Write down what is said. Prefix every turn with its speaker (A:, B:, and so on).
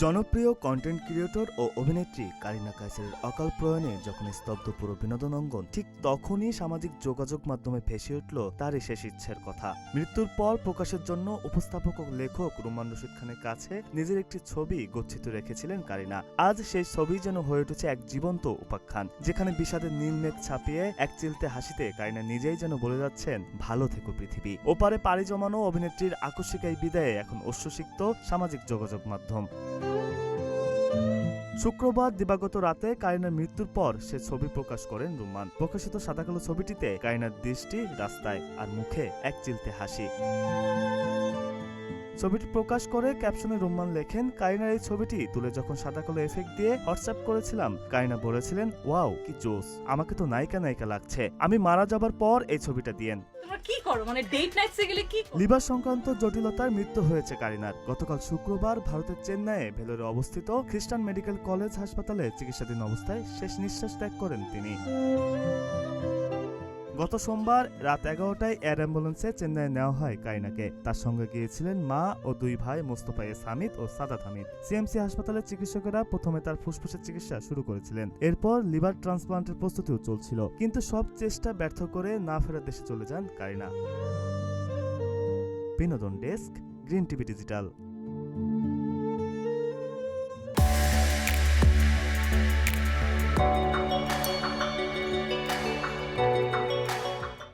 A: জনপ্রিয় content creator ও অভিনেত্রী কারিনা কাইসারের অকাল প্রয়াণে যখন স্তব্ধ পুরো বিনোদন অঙ্গন, ঠিক তখনই সামাজিক যোগাযোগ মাধ্যমে ভেসে উঠল তারই শেষ ইচ্ছের কথা। মৃত্যুর পর প্রকাশের জন্য উপস্থাপক ও লেখক রুমান রশিদ খানের কাছে নিজের একটি ছবি গচ্ছিত রেখেছিলেন কারিনা। আজ সেই ছবি যেন হয়ে উঠেছে এক জীবন্ত উপাখ্যান, যেখানে বিষাদের নীল মেঘ ছাপিয়ে এক চিলতে হাসিতে কারিনা নিজেই যেন বলে যাচ্ছেন, ভালো থেকো পৃথিবী। ওপারে পাড়ি জমানো অভিনেত্রীর আকস্মিক এই বিদায়ে এখন অশ্রুসিক্ত সামাজিক যোগাযোগ মাধ্যম। শুক্রবার দিবাগত রাতে কারিনার মৃত্যুর পর সে ছবি প্রকাশ করেন রুমান। প্রকাশিত সাদাকালো ছবিটিতে কারিনার দৃষ্টি রাস্তায়, আর মুখে এক চিলতে হাসি। ছবিটি প্রকাশ করে ক্যাপশনে রুমান লেখেন, কারিনার এই ছবিটি তুলে যখন সাদাকালো এফেক্ট দিয়ে হোয়াটসঅ্যাপ করেছিলাম, কারিনা বলেছিলেন, ওয়াও কি জোস, আমাকে তো নায়িকা নায়িকা লাগছে, আমি মারা যাবার পর এই ছবিটা দিয়েন।
B: কি করো, মানে ডেট নাইটসে গেলে কি?
A: লিভার সংক্রান্ত জটিলতার মৃত্যু হয়েছে কারিনার। গতকাল শুক্রবার ভারতের চেন্নাইয়ে ভেলোরে অবস্থিত খ্রিস্টান মেডিকেল কলেজ হাসপাতালে চিকিৎসাধীন অবস্থায় শেষ নিঃশ্বাস ত্যাগ করেন তিনি। গত সোমবার রাত 11টায় এয়ার অ্যাম্বুলেন্সে চেন্নাইয়ে নেওয়া হয় কারিনাকে। তার সঙ্গে গিয়েছিলেন মা ও দুই ভাই মোস্তফা এস হামিদ ও সাদাত হামিদ। সিএমসি হাসপাতালের চিকিৎসকেরা প্রথমে তার ফুসফুসের চিকিৎসা শুরু করেছিলেন। এরপর লিভার ট্রান্সপ্লান্টের প্রস্তুতিও চলছিল, কিন্তু সব চেষ্টা ব্যর্থ করে না ফেরার দেশে চলে যান কারিনা। বিনোদন ডেস্ক, গ্রিন টিভি ডিজিটাল।